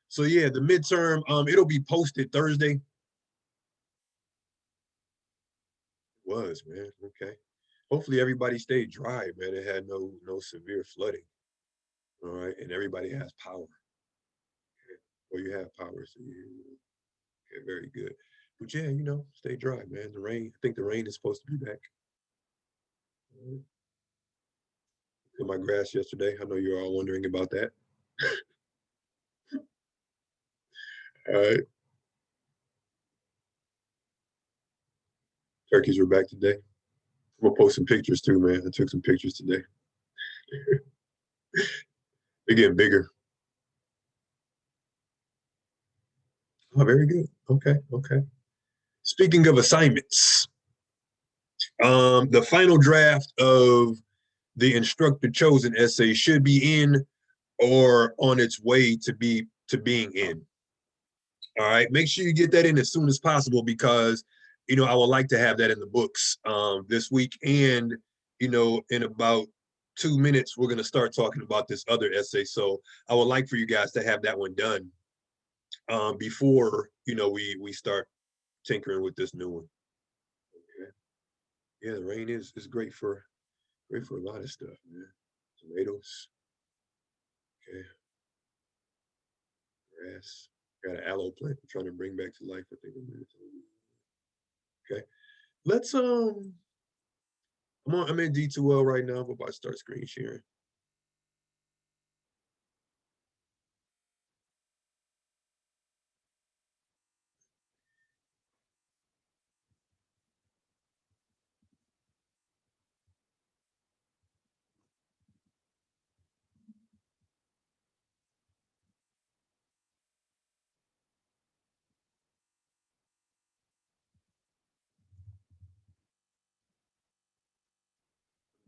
So yeah, the midterm, it'll be posted Thursday. It was, man. Okay. Hopefully everybody stayed dry, man. It had no severe flooding. All right, and everybody has power. Okay. Well, you have power, so okay, very good. But yeah, stay dry, man. The rain, I think the rain is supposed to be back. All right. Cut my grass yesterday. I know you're all wondering about that. All right. Turkeys were back today. I'm gonna post some pictures too, man. I took some pictures today. They're getting bigger. Oh, very good. Okay, okay. Speaking of assignments, the final draft of the instructor chosen essay should be in or on its way to being in. All right, make sure you get that in as soon as possible because I would like to have that in the books this week, and in about 2 minutes we're going to start talking about this other essay. So I would like for you guys to have that one done before we start tinkering with this new one. Okay. Yeah, the rain is great for a lot of stuff, man. Tomatoes, okay, grass. Got an aloe plant I'm trying to bring back to life. I think okay. Let's I'm in D2L right now. I'm about to start screen sharing.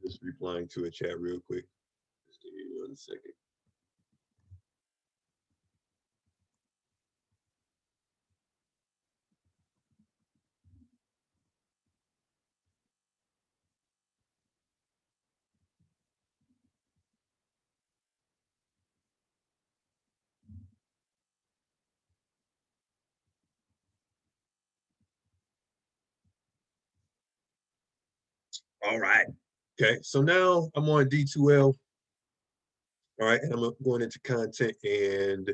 Just replying to a chat real quick. Just give me 1 second. All right. Okay. So now I'm on D2L. All right. And I'm going into content and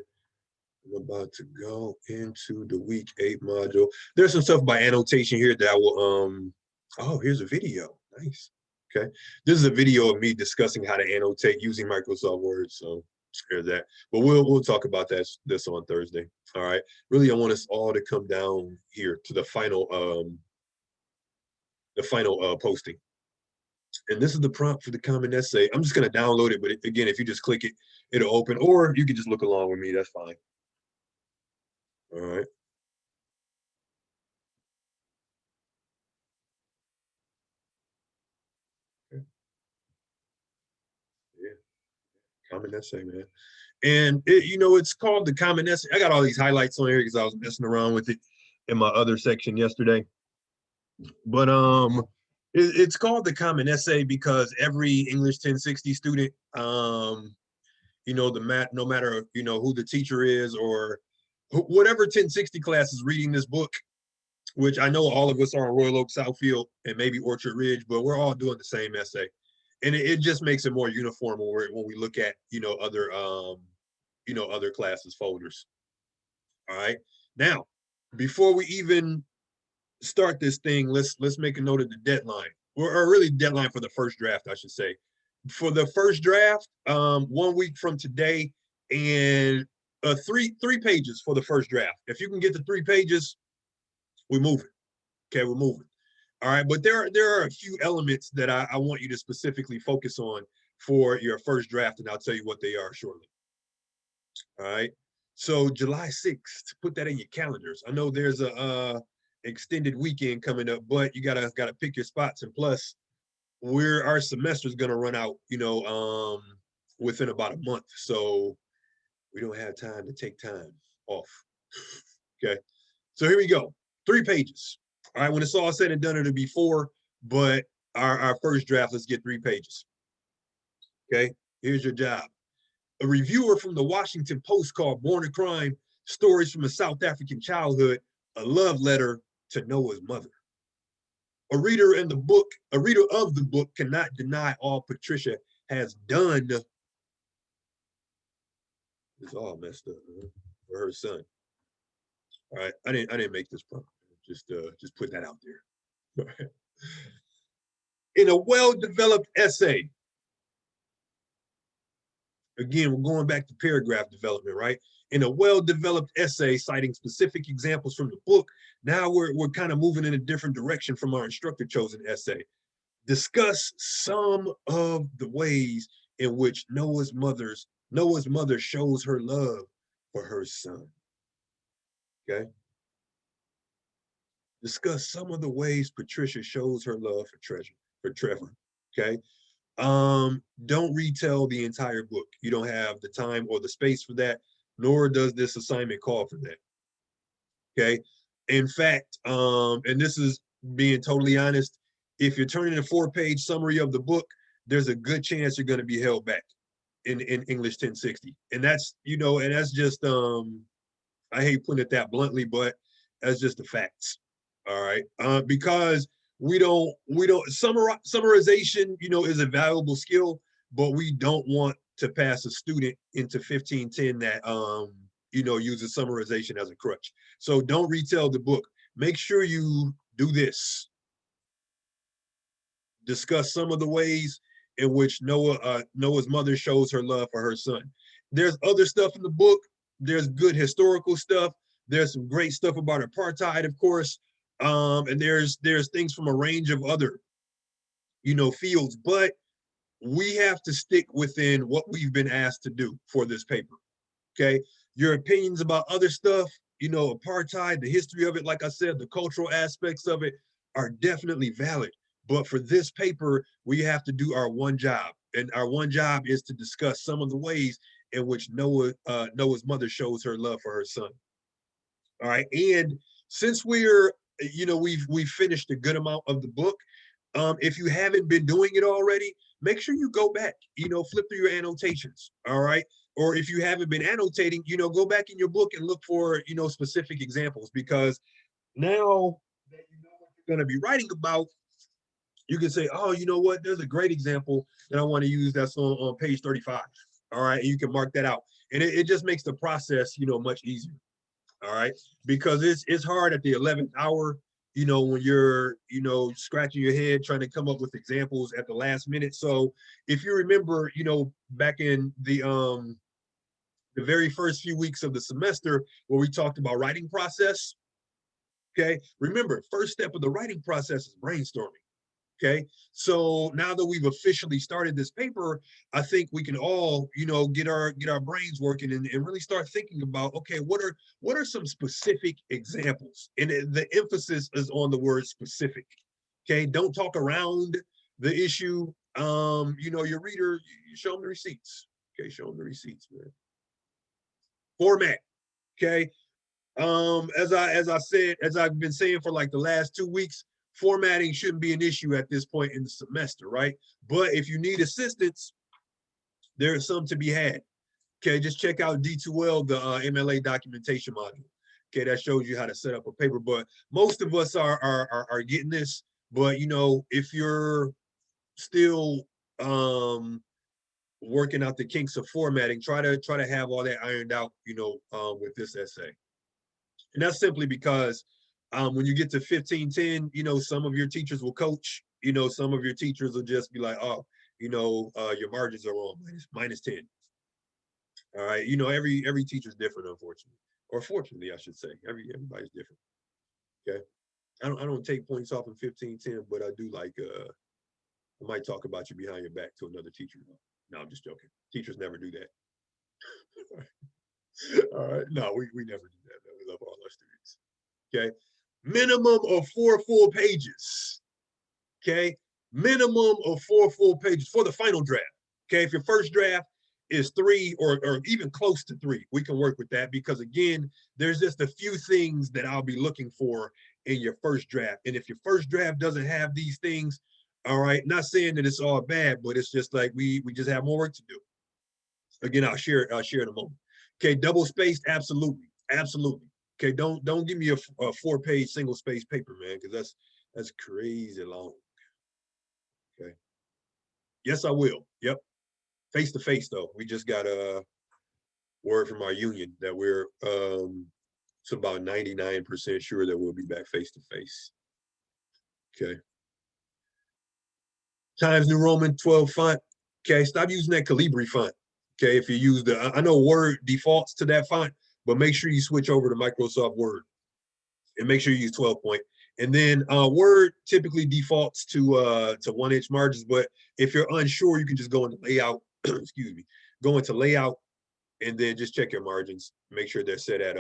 I'm about to go into the week 8 module. There's some stuff by annotation here that I will oh, here's a video. Nice. Okay. This is a video of me discussing how to annotate using Microsoft Word. So there's that. But we'll talk about this on Thursday. All right. Really, I want us all to come down here to the final posting. And this is the prompt for the common essay. I'm just going to download it, but again, if you just click it, it'll open, or you can just look along with me. That's fine. All right. Okay. Yeah. Common essay, man. And it's called the common essay. I got all these highlights on here because I was messing around with it in my other section yesterday. But it's called the common essay because every English 1060 student, no matter who the teacher is or whatever 1060 class is reading this book, which I know all of us are on Royal Oak, Southfield, and maybe Orchard Ridge, but we're all doing the same essay, and it just makes it more uniform when we look at other classes folders. All right, now before we even start this thing, let's make a note of the deadline, or really deadline for the first draft, I should say. For the first draft, 1 week from today, and three pages for the first draft. If you can get the 3 pages, we're moving. Okay, we're moving. All right, but there are a few elements that I want you to specifically focus on for your first draft, and I'll tell you what they are shortly. All right. So July 6th, put that in your calendars. I know there's a extended weekend coming up, but you gotta pick your spots. And plus, our semester is gonna run out, within about a month. So we don't have time to take time off. Okay. So here we go. 3 pages. All right. When it's all said and done, it'll be 4, but our first draft, let's get 3 pages. Okay. Here's your job. A reviewer from the Washington Post called Born a Crime, Stories from a South African Childhood, a love letter to Noah's mother. A reader of the book cannot deny all Patricia has done. It's all messed up, man, for her son. All right, I didn't make this prompt. Just put that out there. In a well-developed essay, again, we're going back to paragraph development, right? In a well-developed essay citing specific examples from the book, now we're kind of moving in a different direction from our instructor-chosen essay. Discuss some of the ways in which Noah's mother shows her love for her son. Okay. Discuss some of the ways Patricia shows her love for Trevor. Okay. Don't retell the entire book. You don't have the time or the space for that, nor does this assignment call for that. Okay. In fact, and this is being totally honest, if you're turning a 4-page summary of the book, there's a good chance you're going to be held back in English 1060. And that's, and that's just, I hate putting it that bluntly, but that's just the facts. All right. Because we don't summarization, is a valuable skill, but we don't want to pass a student into 1510 that, uses summarization as a crutch. So don't retell the book. Make sure you do this. Discuss some of the ways in which Noah's mother shows her love for her son. There's other stuff in the book. There's good historical stuff. There's some great stuff about apartheid, of course. And there's things from a range of other, fields, but we have to stick within what we've been asked to do for this paper. Okay. Your opinions about other stuff, apartheid, the history of it, like I said, the cultural aspects of it are definitely valid. But for this paper, we have to do our one job. And our one job is to discuss some of the ways in which Noah's mother shows her love for her son. All right. And since we've finished a good amount of the book, if you haven't been doing it already, make sure you go back, flip through your annotations. All right. Or if you haven't been annotating, go back in your book and look for, specific examples, because now that you know what you're going to be writing about, you can say, oh, you know what? There's a great example that I want to use that's on page 35. All right. And you can mark that out. And it just makes the process, much easier. All right. Because it's hard at the 11th hour, when you're, scratching your head trying to come up with examples at the last minute. So if you remember, back in the very first few weeks of the semester where we talked about writing process, okay, remember, first step of the writing process is brainstorming. Okay, so now that we've officially started this paper, I think we can all, get our brains working and really start thinking about, okay, what are some specific examples? And the emphasis is on the word specific. Okay, don't talk around the issue. Your reader, you show them the receipts. Okay, show them the receipts, man. Format. Okay. As I've been saying for like the last 2 weeks, formatting shouldn't be an issue at this point in the semester, right? But if you need assistance, there's some to be had. Okay, just check out D2L, the MLA documentation module. Okay, that shows you how to set up a paper. But most of us are getting this. But if you're still working out the kinks of formatting, try to have all that ironed out, with this essay. And that's simply because when you get to 1510, some of your teachers will coach, some of your teachers will just be like, oh, your margins are wrong, minus 10. All right. Every teacher's different, unfortunately, or fortunately, I should say. Everybody's different. Okay. I don't take points off in 1510, but I do like, I might talk about you behind your back to another teacher. No, I'm just joking. Teachers never do that. All right. No, we never do that. We love all our students. Okay. Minimum of 4 full pages. Okay. Minimum of 4 full pages for the final draft. Okay. If your first draft is 3 or even close to 3, we can work with that, because again, there's just a few things that I'll be looking for in your first draft. And if your first draft doesn't have these things, all right, not saying that it's all bad, but it's just like we just have more work to do. Again, I'll share in a moment. Okay, double spaced, absolutely, absolutely. Okay, don't give me a 4-page single space paper, man, because that's crazy long. Okay. Yes, I will. Yep. Face to face though. We just got a word from our union that we're it's about 99% sure that we'll be back face to face. Okay. Times New Roman 12 font. Okay, stop using that Calibri font. Okay, if you use I know Word defaults to that font, but make sure you switch over to Microsoft Word and make sure you use 12 point. And then Word typically defaults to 1-inch margins, but if you're unsure, you can just go into layout, excuse me, go into layout and then just check your margins. Make sure they're set at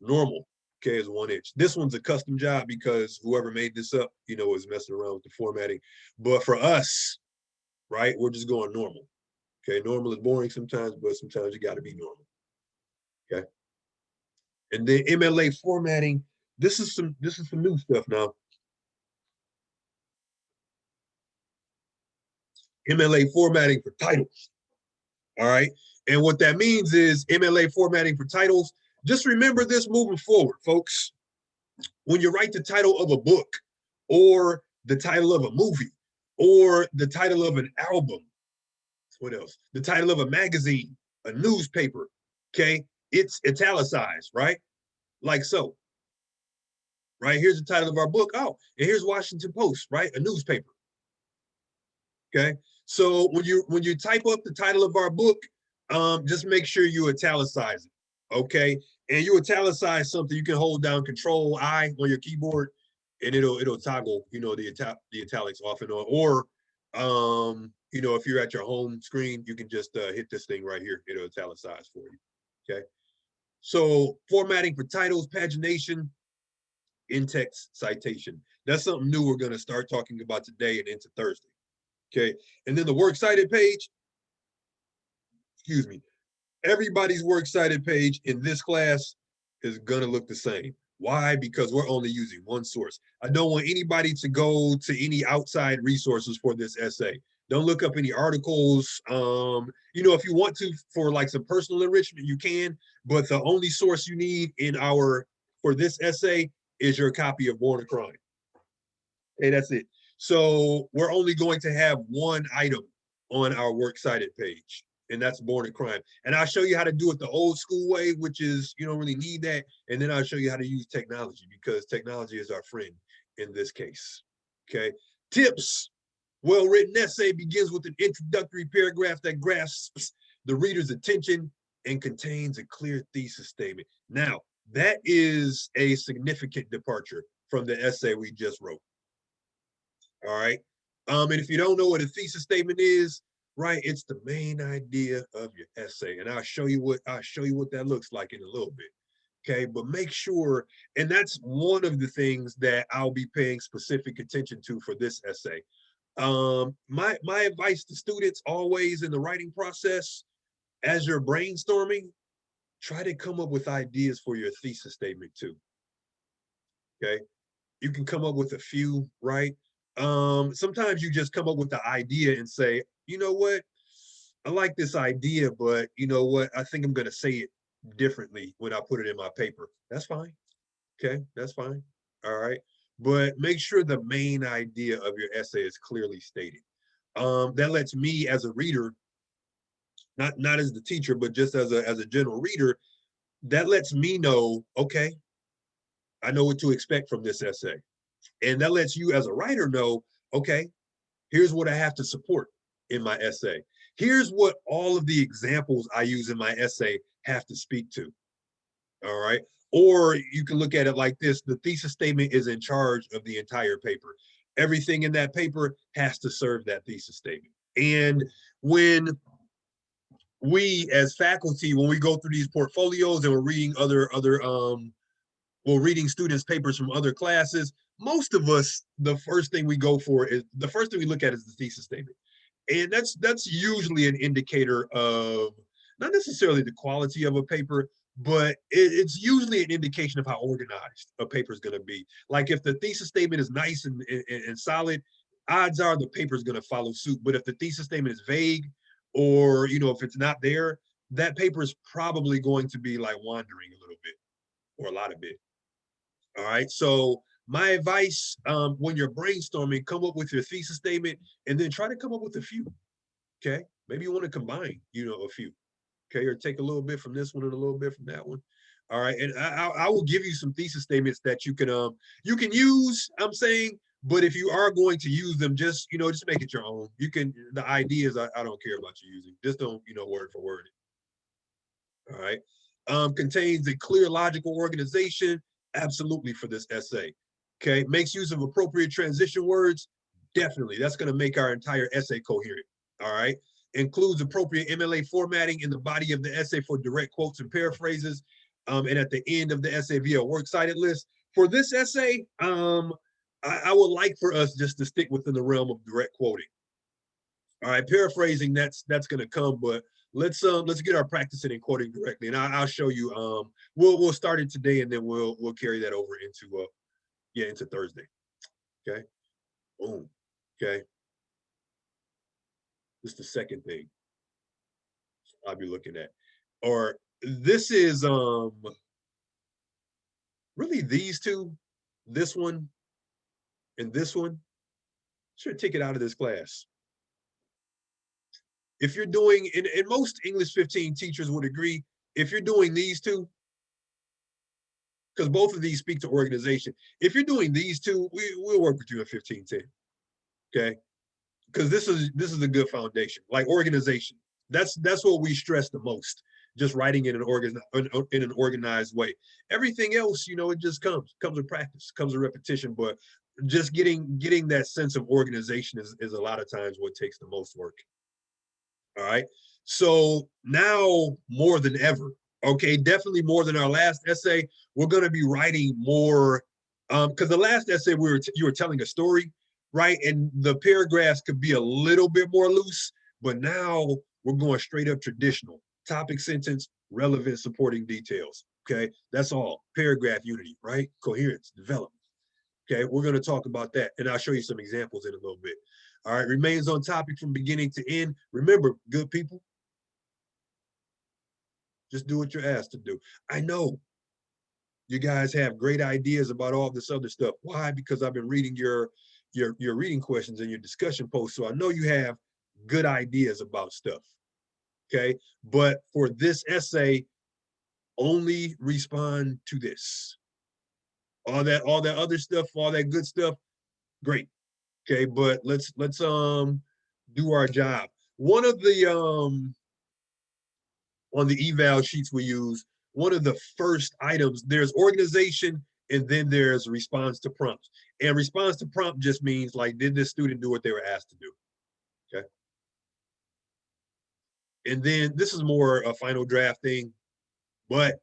normal. Okay, is 1-inch. This one's a custom job because whoever made this up, is messing around with the formatting. But for us, right, we're just going normal. Okay, normal is boring sometimes, but sometimes you got to be normal. Okay, and then MLA formatting. This is some new stuff now. MLA formatting for titles. All right, and what that means is MLA formatting for titles. Just remember this moving forward, folks. When you write the title of a book, or the title of a movie, or the title of an album, what else? The title of a magazine, a newspaper. Okay, it's italicized, right? Like so. Right, here's the title of our book. Oh, and here's Washington Post, right? A newspaper. Okay, so when you type up the title of our book, just make sure you italicize it. Okay, and you italicize something, you can hold down Control I on your keyboard, and it'll toggle, the italics off and on. Or, if you're at your home screen, you can just hit this thing right here. It'll italicize for you. Okay, so formatting for titles, pagination, in-text citation. That's something new we're going to start talking about today and into Thursday. Okay, and then the works cited page, excuse me, everybody's works cited page in this class is gonna look the same. Why? Because we're only using one source. I don't want anybody to go to any outside resources for this essay. Don't look up any articles. If you want to for like some personal enrichment, you can, but the only source you need for this essay is your copy of Born a Crime. Okay, that's it. So we're only going to have one item on our works cited page, and that's Born a Crime. And I'll show you how to do it the old school way, which is you don't really need that. And then I'll show you how to use technology, because technology is our friend in this case. Okay. Tips. Well-written essay begins with an introductory paragraph that grasps the reader's attention and contains a clear thesis statement. Now, that is a significant departure from the essay we just wrote. All right. And if you don't know what a thesis statement is, right, it's the main idea of your essay. And I'll show you what that looks like in a little bit. Okay, but make sure, and that's one of the things that I'll be paying specific attention to for this essay. My advice to students always in the writing process, as you're brainstorming, try to come up with ideas for your thesis statement too. Okay, you can come up with a few, right? Sometimes you just come up with the idea and say, you know what, I like this idea, but you know what, I think I'm going to say it differently when I put it in my paper. That's fine. Okay, that's fine. All right, but make sure the main idea of your essay is clearly stated. That lets me as a reader, not as the teacher, but just as a general reader, that lets me know, okay, I know what to expect from this essay. And that lets you as a writer know, okay, here's what I have to support in my essay. Here's what all of the examples I use in my essay have to speak to. All right. Or you can look at it like this: the thesis statement is in charge of the entire paper. Everything in that paper has to serve that thesis statement. And when we as faculty, when we go through these portfolios and we're reading reading students' papers from other classes, most of us, the first thing we look at is the thesis statement. And that's usually an indicator of not necessarily the quality of a paper, but it's usually an indication of how organized a paper is going to be. Like if the thesis statement is nice and solid, odds are the paper is going to follow suit. But if the thesis statement is vague, or, you know, if it's not there, that paper is probably going to be like wandering a little bit or a lot of it. All right. So my advice, when you're brainstorming, come up with your thesis statement and then try to come up with a few. Okay. Maybe you want to combine, you know, a few. Okay. Or take a little bit from this one and a little bit from that one. All right. And I will give you some thesis statements that you can use, I'm saying, but if you are going to use them, just, you know, just make it your own. You can, the ideas, I don't care about you using. Just don't, you know, word for word. All right. Contains a clear logical organization. Absolutely for this essay. Okay. Makes use of appropriate transition words. Definitely. That's going to make our entire essay coherent. All right. Includes appropriate MLA formatting in the body of the essay for direct quotes and paraphrases. And at the end of the essay via works cited list. For this essay, I would like for us just to stick within the realm of direct quoting. All right, paraphrasing, that's gonna come, but let's get our practicing and quoting directly, and I'll show you. We'll start it today, and then we'll carry that over into into Thursday. Okay, boom. Okay, this is the second thing I'll be looking at, or this is really these two, this one and this one should take it out of this class. If you're doing, and most English 15 teachers would agree, if you're doing these two, because both of these speak to organization. If you're doing these two, we'll work with you at 1510. Okay. Because this is a good foundation, like organization. That's what we stress the most. Just writing in an organized way. Everything else, you know, it just comes with practice, comes with repetition. But just getting that sense of organization is a lot of times what takes the most work. All right. So now more than ever, okay, definitely more than our last essay, we're going to be writing more. Because the last essay you were telling a story, right? And the paragraphs could be a little bit more loose, but now we're going straight up traditional topic, sentence, relevant supporting details. Okay, that's all. Paragraph unity, right? Coherence, development. Okay, we're going to talk about that, and I'll show you some examples in a little bit. All right, remains on topic from beginning to end. Remember, good people, just do what you're asked to do. I know you guys have great ideas about all this other stuff. Why? Because I've been reading your reading questions and your discussion posts, so I know you have good ideas about stuff. Okay, but for this essay, only respond to this. All that other stuff, all that good stuff, great. Okay, but let's do our job. One of the on the eval sheets we use, one of the first items, there's organization and then there's response to prompts. And response to prompt just means like, did this student do what they were asked to do? Okay. And then this is more a final draft thing, but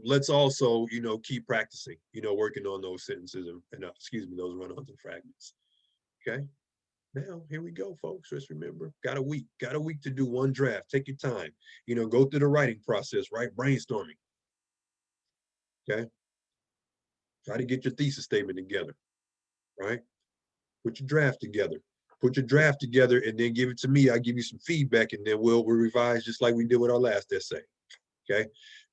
let's also, you know, keep practicing, you know, working on those sentences and excuse me, those run-ons and fragments. Okay. Now, here we go, folks. Just remember, got a week to do one draft. Take your time, you know, go through the writing process, right? Brainstorming. Okay. Try to get your thesis statement together, right? Put your draft together. Put your draft together and then give it to me. I'll give you some feedback and then we'll revise just like we did with our last essay. Okay.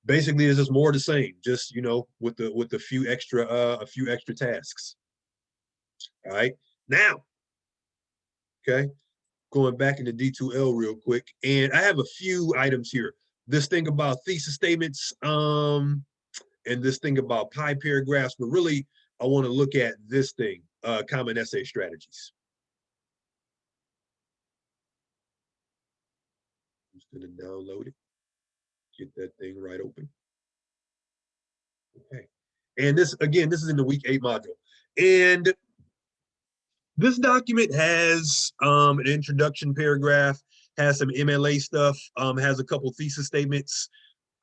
Basically, it's just more the same, just, you know, with a few extra tasks. All right. Now, okay, going back into D2L real quick. And I have a few items here. This thing about thesis statements, and this thing about pie paragraphs, but really I want to look at this thing, common essay strategies. I'm just gonna download it, get that thing right open. Okay. And this, again, this is in the week 8 module. And this document has an introduction paragraph, has some MLA stuff, has a couple thesis statements,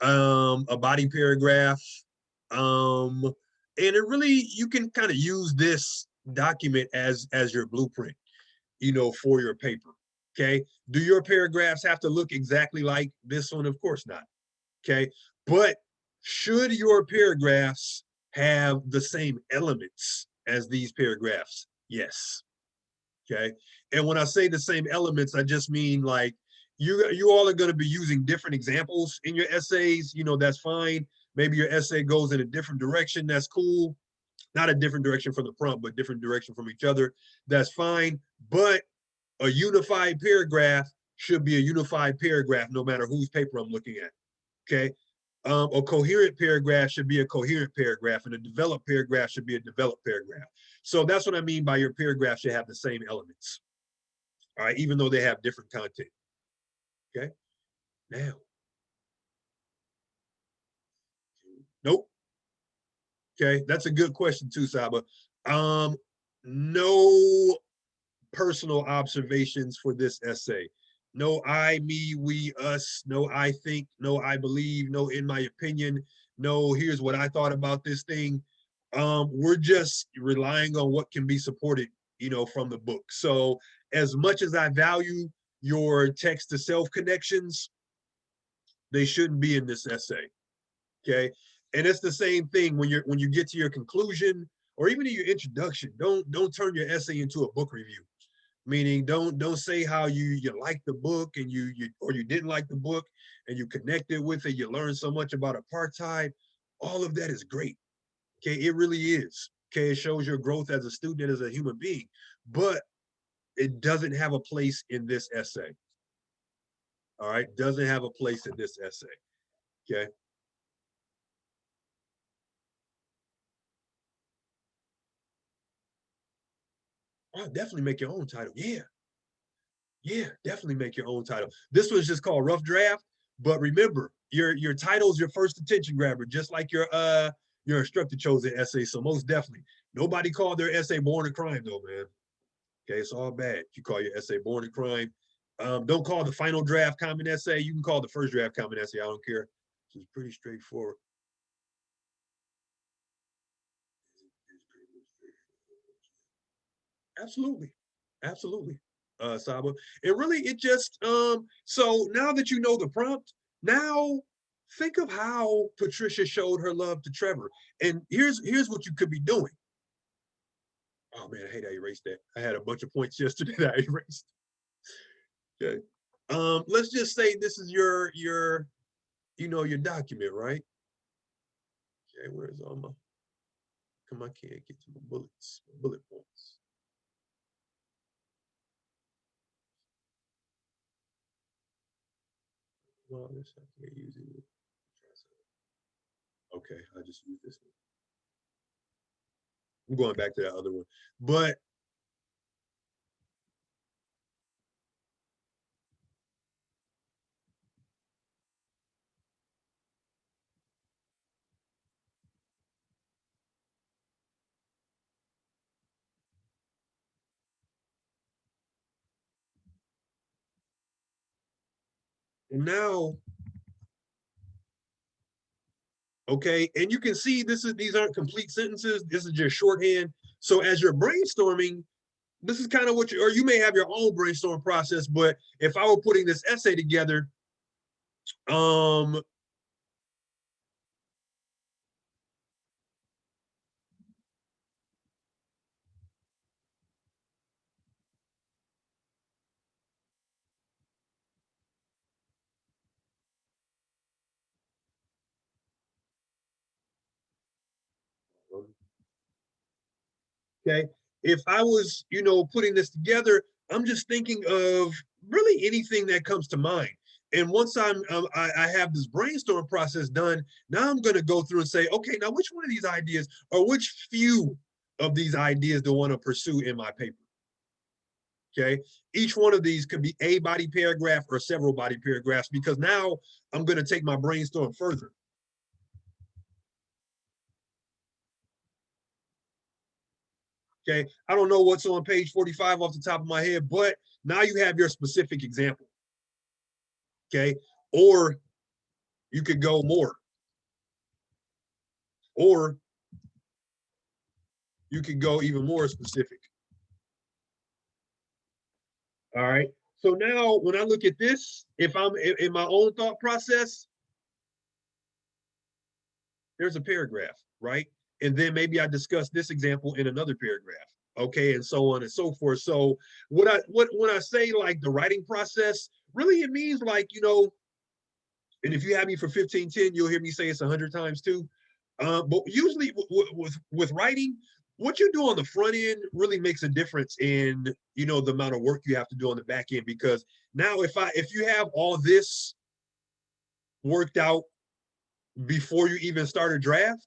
a body paragraph, and it really, you can kind of use this document as your blueprint, you know, for your paper. Okay. Do your paragraphs have to look exactly like this one? Of course not. Okay. But should your paragraphs have the same elements as these paragraphs? Yes. Okay. And when I say the same elements, I just mean like, You all are going to be using different examples in your essays. That's fine. Maybe your essay goes in a different direction. That's cool. Not a different direction from the prompt, but different direction from each other. That's fine. But a unified paragraph should be a unified paragraph no matter whose paper I'm looking at. Okay. A coherent paragraph should be a coherent paragraph, and a developed paragraph should be a developed paragraph. So that's what I mean by your paragraph should have the same elements. All right, even though they have different content. Okay. Now, nope. Okay, that's a good question too, Saba. No personal observations for this essay. No I, me, we, us, no I think, no I believe, no in my opinion, no here's what I thought about this thing. We're just relying on what can be supported, from the book. So as much as I value your text to self connections, they shouldn't be in this essay. Okay. And it's the same thing when you get to your conclusion or even in your introduction. Don't turn your essay into a book review. Meaning don't say how you like the book and you or you didn't like the book and you connected with it, you learned so much about apartheid. All of that is great. Okay, it really is. Okay, it shows your growth as a student and as a human being, but it doesn't have a place in this essay. All right, doesn't have a place in this essay. Okay. Oh, definitely make your own title. Yeah, definitely make your own title. This was just called rough draft, but remember, your title's your first attention grabber, just like your instructor chose an essay. So most definitely, nobody called their essay "Born in Crime" though, man. Okay, it's all bad. You call your essay "Born in Crime." Don't call the final draft common essay. You can call the first draft common essay. I don't care. It's pretty straightforward. Absolutely, absolutely, Saba. And really, it just so now that you know the prompt, now think of how Patricia showed her love to Trevor. And here's what you could be doing. Oh man, I hate I erased that. I had a bunch of points yesterday that I erased. Okay. Let's just say this is your document, right? Okay, where's all my come I can't get to my bullet points. Well, this I can't use it. Okay, I just use this one. I'm going back to that other one. But now, okay, and you can see these aren't complete sentences. This is just shorthand. So as you're brainstorming, this is kind of what or you may have your own brainstorm process. But if I were putting this essay together, um, okay, if I was, putting this together, I'm just thinking of really anything that comes to mind. And once I have this brainstorm process done, now I'm going to go through and say, okay, now which one of these ideas or which few of these ideas do I want to pursue in my paper? Okay, each one of these could be a body paragraph or several body paragraphs because now I'm going to take my brainstorm further. Okay, I don't know what's on page 45 off the top of my head, but now you have your specific example. Okay, or you could go more, or you could go even more specific. All right. So now when I look at this, if I'm in my own thought process, there's a paragraph, right? And then maybe I discuss this example in another paragraph. Okay, and so on and so forth. So what when I say like the writing process, Really, it means like, you know, and if you have me for 1510, you'll hear me say it's 100 times too. But usually with writing, what you do on the front end really makes a difference in, you know, the amount of work you have to do on the back end. Because now if you have all this worked out before you even start a draft,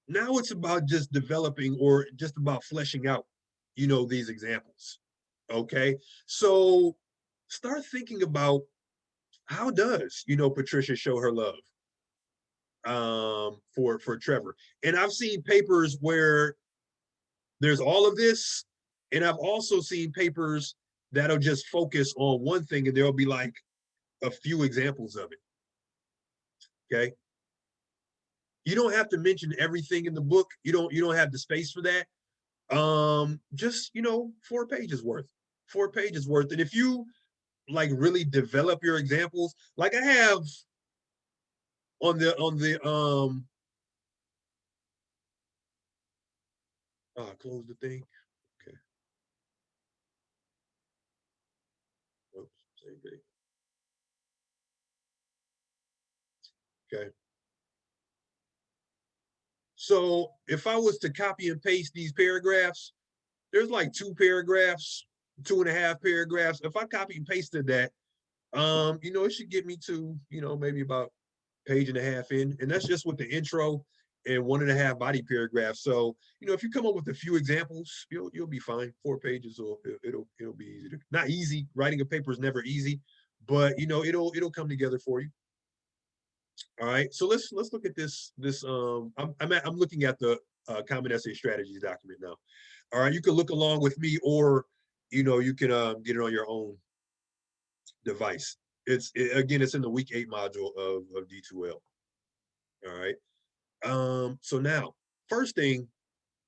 now it's about just developing or just about fleshing out, you know, these examples. Okay. So start thinking about, how does, you know, Patricia show her love for Trevor? And I've seen papers where there's all of this, and I've also seen papers that'll just focus on one thing and there'll be like a few examples of it. Okay. You don't have to mention everything in the book. You don't have the space for that. Just, you know, 4 pages worth. 4 pages worth. And if you like really develop your examples, like I have on the close the thing. Okay. Oops, same thing. Okay. So if I was to copy and paste these paragraphs, there's like 2 paragraphs, 2.5 paragraphs. If I copy and pasted that, you know, it should get me to, you know, maybe about page and a half in, and that's just with the intro and 1.5 body paragraphs. So, you know, if you come up with a few examples, you'll be fine. 4 pages, or it'll be easy. Not easy. Writing a paper is never easy, but you know, it'll come together for you. All right. So let's look at this. I'm looking at the Common Essay Strategies document now. All right. You can look along with me, or you know, you can get it on your own device. Again, it's in the week 8 module of D2L. All right. So now, first thing,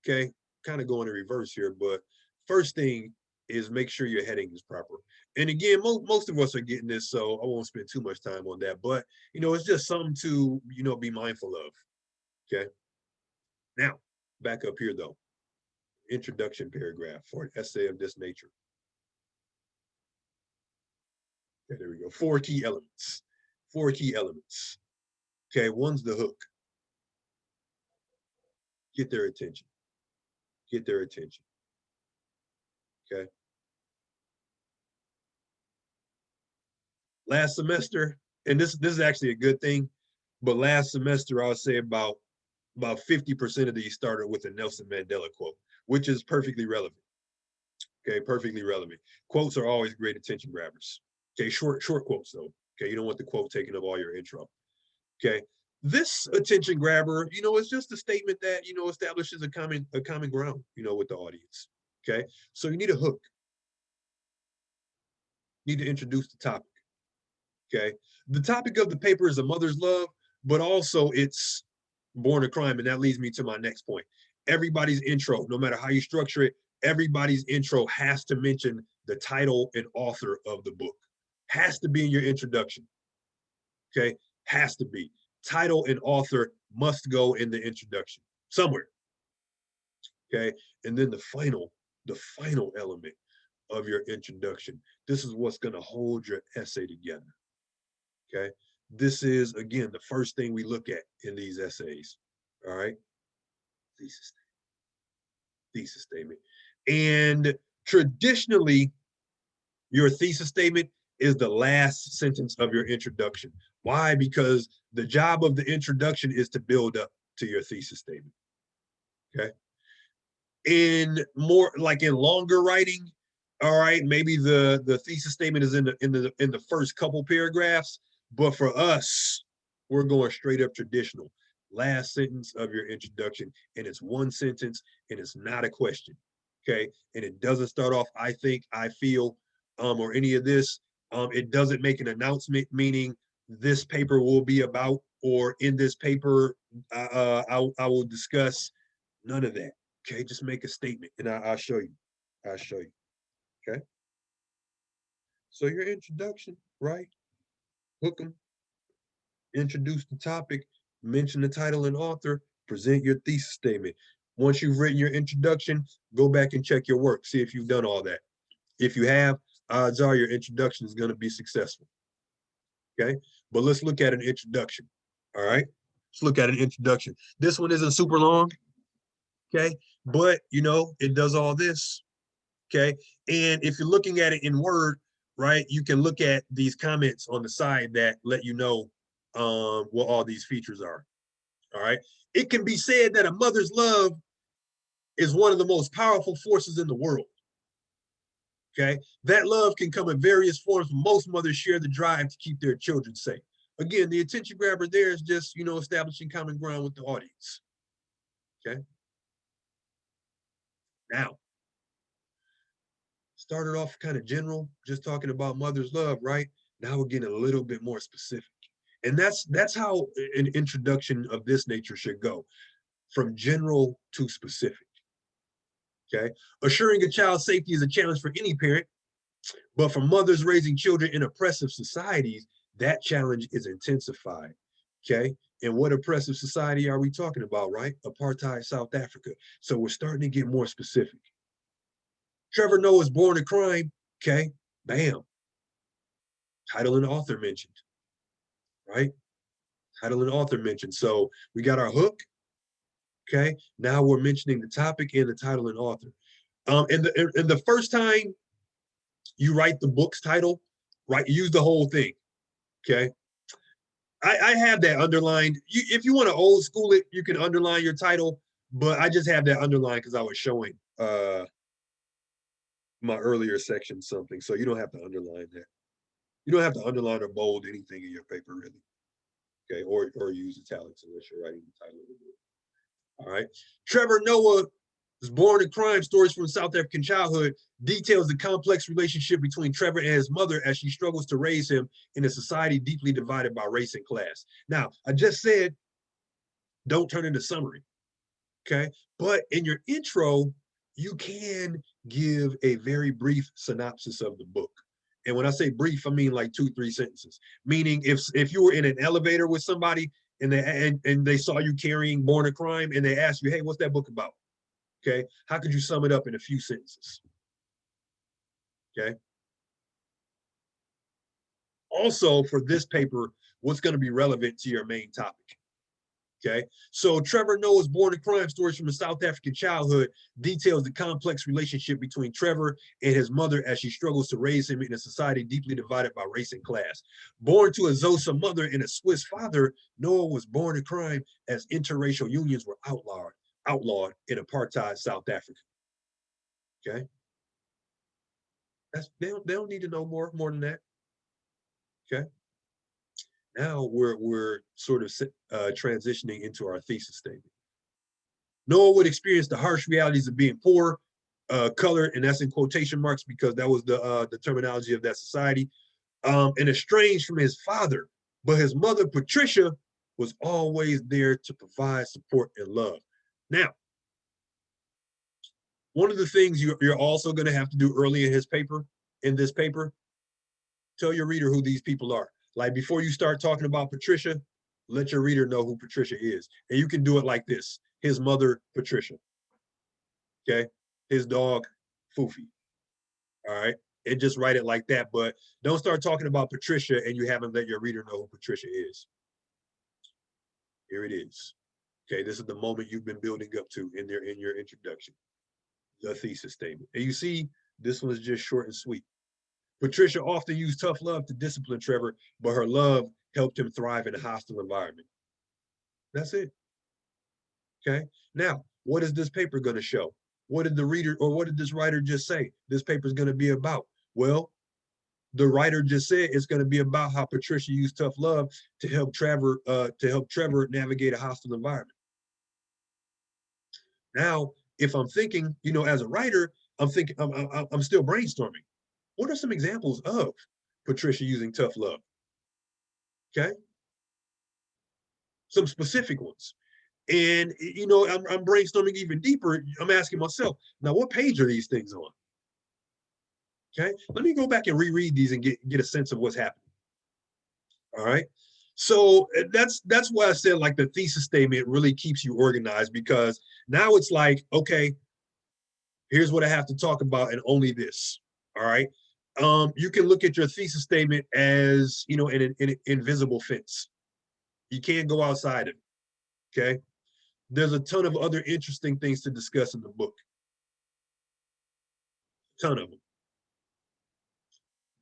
okay, kind of going in reverse here, but first thing is make sure your heading is proper. And again, most of us are getting this, so I won't spend too much time on that. But you know, it's just something to, you know, be mindful of. Okay. Now, back up here though. Introduction paragraph for an essay of this nature. Okay, there we go. 4 key elements. 4 key elements. Okay, one's the hook. Get their attention. Get their attention. Okay. Last semester, and this is actually a good thing, but last semester I would say about 50% of these started with a Nelson Mandela quote, which is perfectly relevant. Okay, perfectly relevant. Quotes are always great attention grabbers. Okay, short quotes though. Okay, you don't want the quote taking up all your intro. Okay, this attention grabber, you know, it's just a statement that, you know, establishes a common ground, you know, with the audience. Okay, so you need a hook. You need to introduce the topic. Okay, the topic of the paper is a mother's love, but also it's born a crime, and that leads me to my next point. Everybody's intro, no matter how you structure it, everybody's intro has to mention the title and author of the book. Has to be in your introduction. Okay, has to be. Title and author must go in the introduction somewhere. Okay, and then the final element of your introduction. This is what's going to hold your essay together. Okay, this is again the first thing we look at in these essays. All right, thesis thesis statement. And traditionally, your thesis statement is the last sentence of your introduction. Why? Because the job of the introduction is to build up to your thesis statement. Okay. In more like in longer writing, all right, maybe the thesis statement is in the first couple paragraphs, but for us, we're going straight up traditional. Last sentence of your introduction, and it's one sentence, and it's not a question. Okay, and it doesn't start off I think, I feel, or any of this. It doesn't make an announcement, meaning this paper will be about, or in this paper I will discuss. None of that. Okay, just make a statement, and I'll show you. I'll show you. Okay. So your introduction, right? Hook them, introduce the topic, mention the title and author, present your thesis statement. Once you've written your introduction, go back and check your work, see if you've done all that. If you have, odds are your introduction is going to be successful. Okay, but let's look at an introduction. All right, let's look at an introduction. This one isn't super long. Okay, but you know, it does all this. Okay, and if you're looking at it in Word, right, you can look at these comments on the side that let you know what all these features are. All right, it can be said that a mother's love is one of the most powerful forces in the world. Okay, that love can come in various forms. Most mothers share the drive to keep their children safe. Again, the attention grabber there is just, you know, establishing common ground with the audience. Okay, now started off kind of general, just talking about mother's love, right? Now we're getting a little bit more specific. And that's how an introduction of this nature should go, from general to specific. Okay. Assuring a child's safety is a challenge for any parent, but for mothers raising children in oppressive societies, that challenge is intensified. Okay. And what oppressive society are we talking about, right? Apartheid South Africa. So we're starting to get more specific. Trevor Noah's Born a Crime. Okay. Bam. Title and author mentioned, right? Title and author mentioned. So we got our hook. Okay. Now we're mentioning the topic and the title and author. And the first time you write the book's title, right, use the whole thing. Okay. I have that underlined. If you want to old school it, you can underline your title, but I just have that underlined because I was showing my earlier section something. So you don't have to underline that. You don't have to underline or bold anything in your paper, really. Okay, or use italics unless you're writing the title of the book. All right. Trevor Noah was Born a Crime, Stories from South African Childhood, details the complex relationship between Trevor and his mother as she struggles to raise him in a society deeply divided by race and class. Now, I just said, don't turn into summary, okay? But in your intro, you can give a very brief synopsis of the book. And when I say brief, I mean like 2-3 sentences. Meaning if you were in an elevator with somebody and they saw you carrying Born a Crime and they asked you, hey, what's that book about? Okay, how could you sum it up in a few sentences? Okay. Also, for this paper, what's going to be relevant to your main topic? Okay, so Trevor Noah's Born a Crime, Stories from a South African Childhood details the complex relationship between Trevor and his mother as she struggles to raise him in a society deeply divided by race and class. Born to a Xhosa mother and a Swiss father, Noah was born a crime as interracial unions were outlawed in apartheid South Africa. Okay, they don't need to know more than that. Okay. Now we're sort of transitioning into our thesis statement. Noah would experience the harsh realities of being poor, colored, and that's in quotation marks because that was the terminology of that society, and estranged from his father. But his mother, Patricia, was always there to provide support and love. Now, one of the things you're also going to have to do early in this paper, tell your reader who these people are. Like before you start talking about Patricia, let your reader know who Patricia is. And you can do it like this. His mother, Patricia. Okay. His dog, Foofy. All right. And just write it like that. But don't start talking about Patricia and you haven't let your reader know who Patricia is. Here it is. Okay. This is the moment you've been building up to in your introduction, the thesis statement. And you see, this one is just short and sweet. Patricia often used tough love to discipline Trevor, but her love helped him thrive in a hostile environment. That's it. Okay. Now, what is this paper going to show? What did the reader or what did this writer just say this paper is going to be about? Well, the writer just said it's going to be about how Patricia used tough love to help Trevor navigate a hostile environment. Now, if I'm thinking, you know, as a writer, I'm thinking I'm still brainstorming. What are some examples of Patricia using tough love? Okay. Some specific ones. And, you know, I'm brainstorming even deeper. I'm asking myself, now, what page are these things on? Okay. Let me go back and reread these and get a sense of what's happening. All right. So that's why I said like the thesis statement really keeps you organized because now it's like, okay, here's what I have to talk about and only this. All right. You can look at your thesis statement as, you know, an invisible fence. You can't go outside it. Okay. There's a ton of other interesting things to discuss in the book. Ton of them.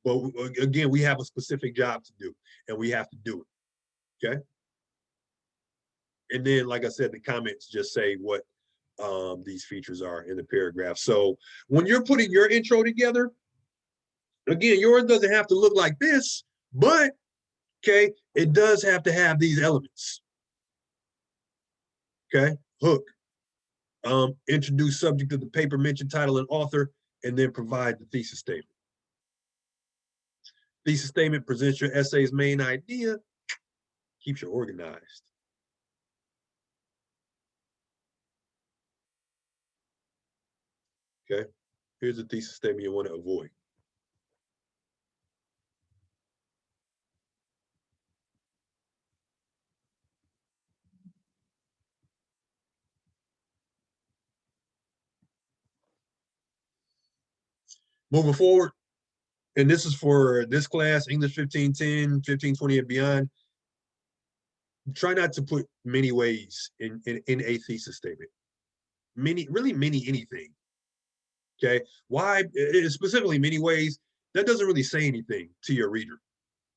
But again, we have a specific job to do, and we have to do it. Okay. And then, like I said, the comments just say what these features are in the paragraph. So when you're putting your intro together, again, yours doesn't have to look like this, but okay, it does have to have these elements. Okay, hook, introduce subject of the paper, mention title and author, and then provide the thesis statement. Thesis statement presents your essay's main idea, keeps you organized. Okay, here's the thesis statement you want to avoid. Moving forward, and this is for this class, English 1510, 1520 and beyond, try not to put many ways in a thesis statement. Really many anything. Okay, why specifically many ways? That doesn't really say anything to your reader.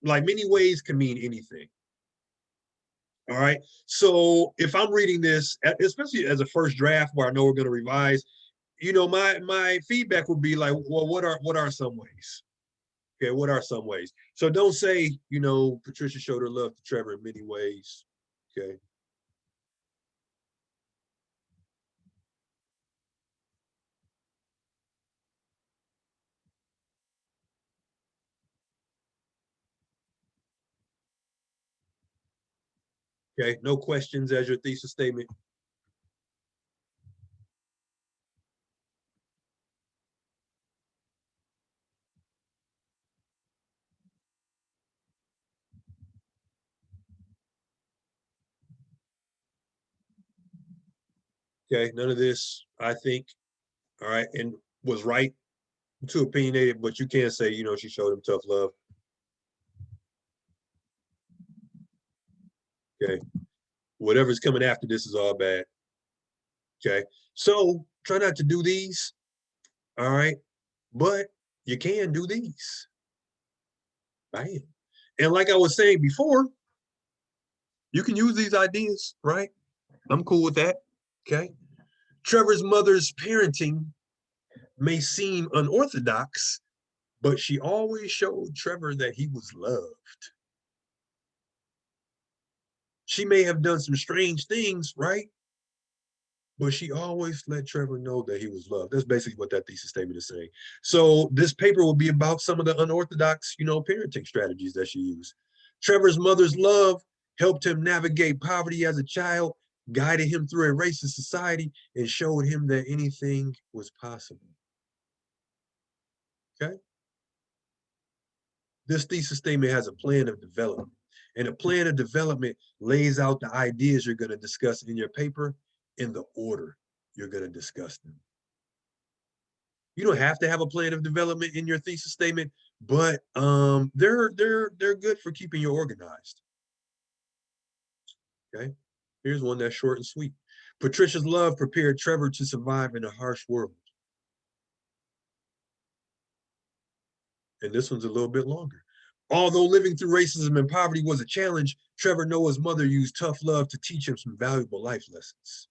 Like many ways can mean anything. All right. So if I'm reading this, especially as a first draft where I know we're going to revise, you know, my feedback would be like, well, what are some ways? Okay, what are some ways? So don't say, you know, Patricia showed her love to Trevor in many ways. Okay. Okay. No questions as your thesis statement. Okay. None of this, I think, all right, and was right, too opinionated, but you can't say, you know, she showed him tough love. Okay. Whatever's coming after this is all bad. Okay. So try not to do these. All right. But you can do these. Bam. And like I was saying before, you can use these ideas, right? I'm cool with that. Okay. Trevor's mother's parenting may seem unorthodox, but she always showed Trevor that he was loved. She may have done some strange things, right? But she always let Trevor know that he was loved. That's basically what that thesis statement is saying. So this paper will be about some of the unorthodox, you know, parenting strategies that she used. Trevor's mother's love helped him navigate poverty as a child, guided him through a racist society, and showed him that anything was possible. Okay? This thesis statement has a plan of development. And a plan of development lays out the ideas you're going to discuss in your paper in the order you're going to discuss them. You don't have to have a plan of development in your thesis statement, but they're good for keeping you organized. Okay, here's one that's short and sweet. Patricia's love prepared Trevor to survive in a harsh world, and this one's a little bit longer. Although living through racism and poverty was a challenge, Trevor Noah's mother used tough love to teach him some valuable life lessons.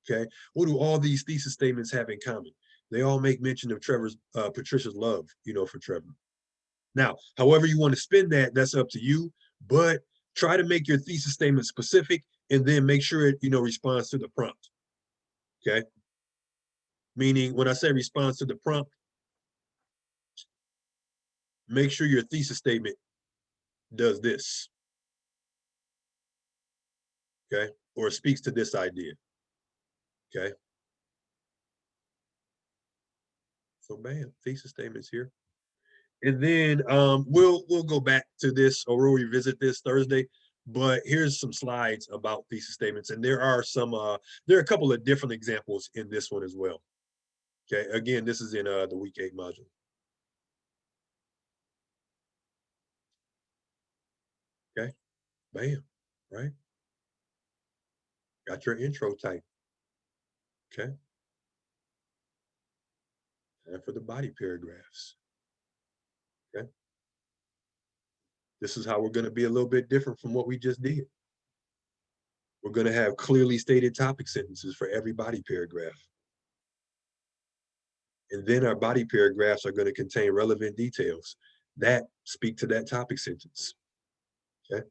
Okay, what do all these thesis statements have in common? They all make mention of Patricia's love, you know, for Trevor. Now, however you want to spin that, that's up to you. But try to make your thesis statement specific, and then make sure it, you know, responds to the prompt. Okay. Meaning, when I say response to the prompt, make sure your thesis statement does this. Okay. Or speaks to this idea. Okay. So bam, thesis statements here. And then we'll go back to this, or we'll revisit this Thursday. But here's some slides about thesis statements, and there are a couple of different examples in this one as well. Okay, again, this is in the week 8 module. Bam, right? Got your intro type, okay? And for the body paragraphs, okay? This is how we're going to be a little bit different from what we just did. We're going to have clearly stated topic sentences for every body paragraph. And then our body paragraphs are going to contain relevant details that speak to that topic sentence, okay?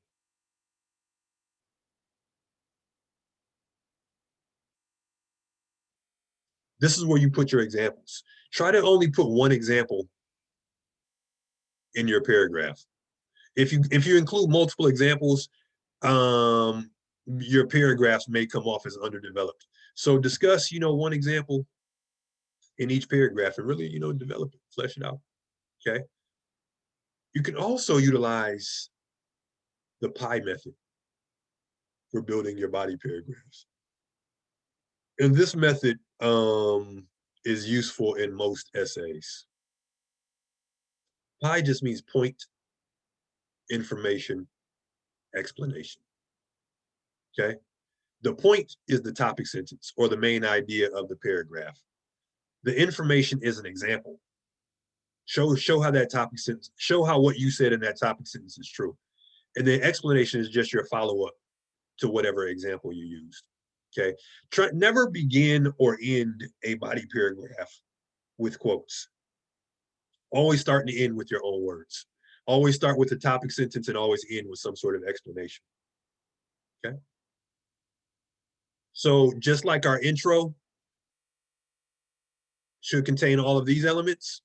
This is where you put your examples. Try to only put one example in your paragraph. If you include multiple examples, your paragraphs may come off as underdeveloped. So discuss, one example in each paragraph and really, develop it, flesh it out. Okay. You can also utilize the pie method for building your body paragraphs. And this method is useful in most essays. Pie just means point, information, explanation. Okay. The point is the topic sentence or the main idea of the paragraph. The information is an example. Show how that topic sentence, show how what you said in that topic sentence is true. And the explanation is just your follow-up to whatever example you used. Okay. Never begin or end a body paragraph with quotes. Always start and end with your own words. Always start with the topic sentence and always end with some sort of explanation. Okay. So just like our intro should contain all of these elements,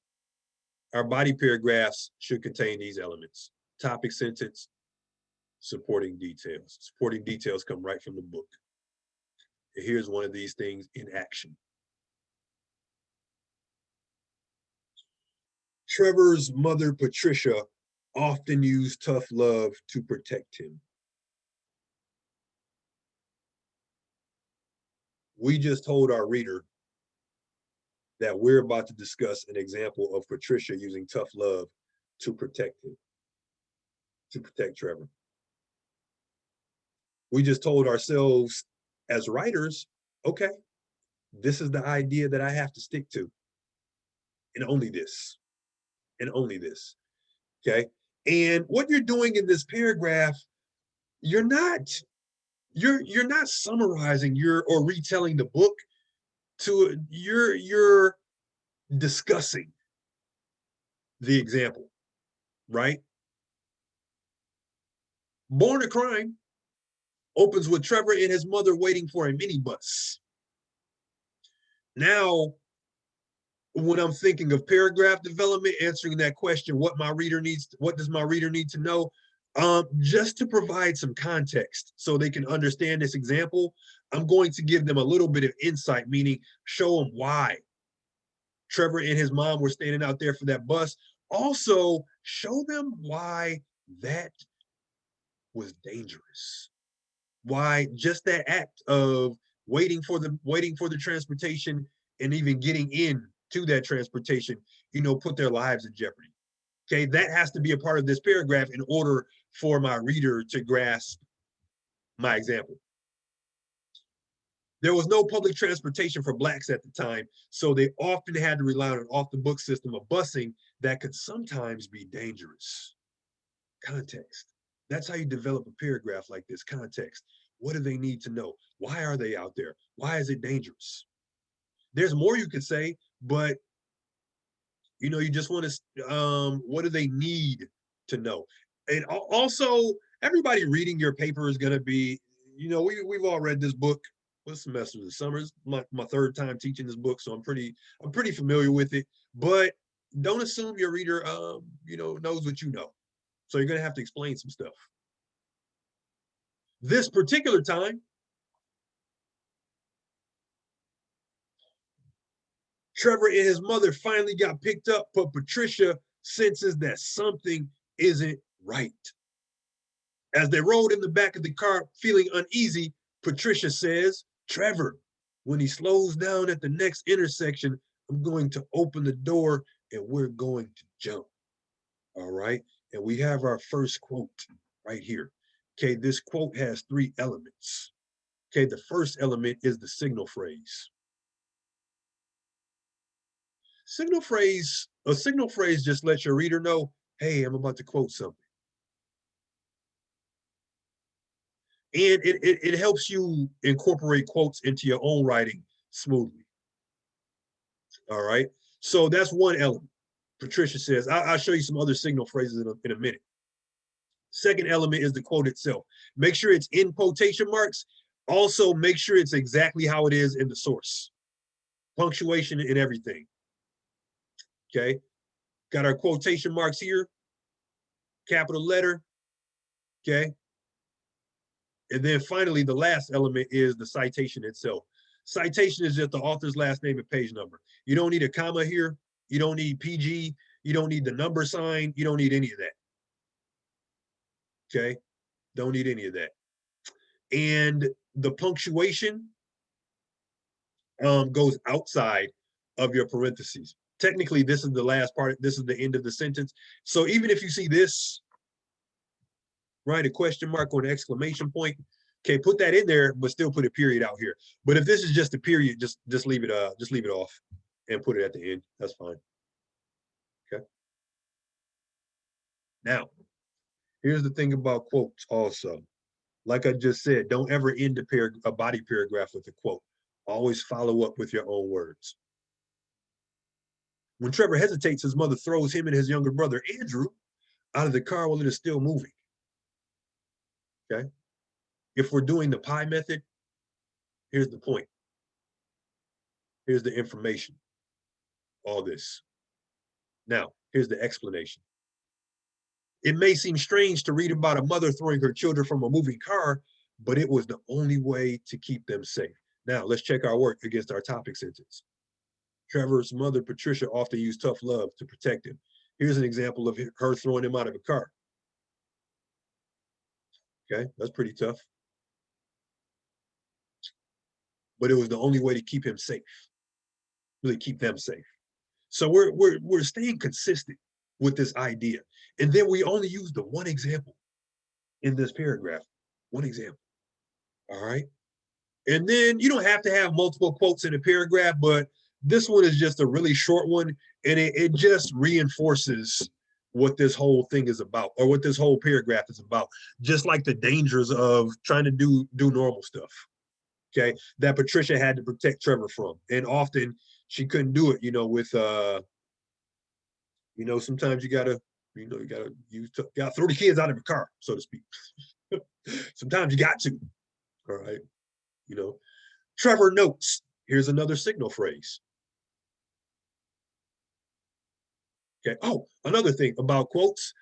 our body paragraphs should contain these elements: topic sentence, supporting details. Supporting details come right from the book. And here's one of these things in action. Trevor's mother, Patricia, often used tough love to protect him. We just told our reader that we're about to discuss an example of Patricia using tough love to protect him, to protect Trevor. We just told ourselves as writers, okay, this is the idea that I have to stick to, and only this, and only this. Okay. And what you're doing in this paragraph, you're not you're not summarizing your or retelling the book. You're discussing the example, right? Born a Crime opens with Trevor and his mother waiting for a minibus. Now, when I'm thinking of paragraph development, answering that question, what does my reader need to know? Just to provide some context so they can understand this example, I'm going to give them a little bit of insight, meaning show them why Trevor and his mom were standing out there for that bus. Also, show them why that was dangerous. Why just that act of waiting for the transportation and even getting in to that transportation, put their lives in jeopardy. Okay, that has to be a part of this paragraph in order for my reader to grasp my example. There was no public transportation for Blacks at the time, so they often had to rely on an off-the-book system of busing that could sometimes be dangerous. Context. That's how you develop a paragraph like this. Context. What do they need to know? Why are they out there? Why is it dangerous? There's more you could say, but you just want to, what do they need to know? And also, everybody reading your paper is going to be, we've all read this book. What semester is it? Summer's my third time teaching this book, so I'm pretty familiar with it. But don't assume your reader, knows what you know. So you're going to have to explain some stuff. This particular time, Trevor and his mother finally got picked up, but Patricia senses that something isn't right. As they rode in the back of the car, feeling uneasy, Patricia says, Trevor, when he slows down at the next intersection, I'm going to open the door and we're going to jump. All right. And we have our first quote right here. Okay, this quote has three elements. Okay, the first element is the signal phrase. A signal phrase just lets your reader know, hey, I'm about to quote something. And it helps you incorporate quotes into your own writing smoothly. All right. So that's one element. Patricia says, I'll show you some other signal phrases in a minute. Second element is the quote itself. Make sure it's in quotation marks. Also, make sure it's exactly how it is in the source. Punctuation and everything. Okay. Got our quotation marks here. Capital letter. Okay. And then finally, the last element is the citation itself. Citation is just the author's last name and page number. You don't need a comma here. You don't need PG. You don't need the number sign. You don't need any of that. Okay. Don't need any of that. And the punctuation goes outside of your parentheses. Technically, this is the last part. This is the end of the sentence. So even if you see this, right, a question mark or an exclamation point, okay, put that in there, but still put a period out here. But if this is just a period, just leave it off and put it at the end. That's fine. Okay. Now, here's the thing about quotes also. Like I just said, don't ever end a body paragraph with a quote. Always follow up with your own words. When Trevor hesitates, his mother throws him and his younger brother, Andrew, out of the car while it is still moving. Okay. If we're doing the pie method, here's the point. Here's the information. All this. Now, here's the explanation. It may seem strange to read about a mother throwing her children from a moving car, but it was the only way to keep them safe. Now, let's check our work against our topic sentence. Trevor's mother, Patricia, often used tough love to protect him. Here's an example of her throwing him out of a car. Okay, that's pretty tough. But it was the only way to keep him safe, really keep them safe. So we're staying consistent with this idea. And then we only use the one example in this paragraph. One example. All right. And then you don't have to have multiple quotes in a paragraph, but this one is just a really short one. And it just reinforces what this whole thing is about, or what this whole paragraph is about. Just like the dangers of trying to do normal stuff. Okay. That Patricia had to protect Trevor from. And often she couldn't do it, with sometimes you gotta throw the kids out of the car, so to speak. Sometimes you got to. All right. You know, Trevor notes. Here's another signal phrase. Okay. Oh, another thing about quotes.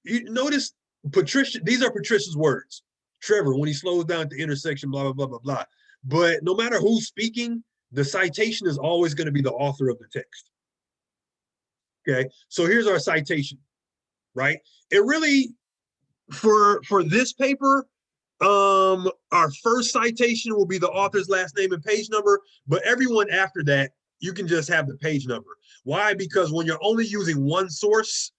You notice Patricia, these are Patricia's words. Trevor, when he slows down at the intersection, blah, blah, blah, blah, blah. But no matter who's speaking, the citation is always going to be the author of the text. Okay. So here's our citation, right? It really, for this paper, our first citation will be the author's last name and page number, but everyone after that, you can just have the page number. Why? Because when you're only using one source,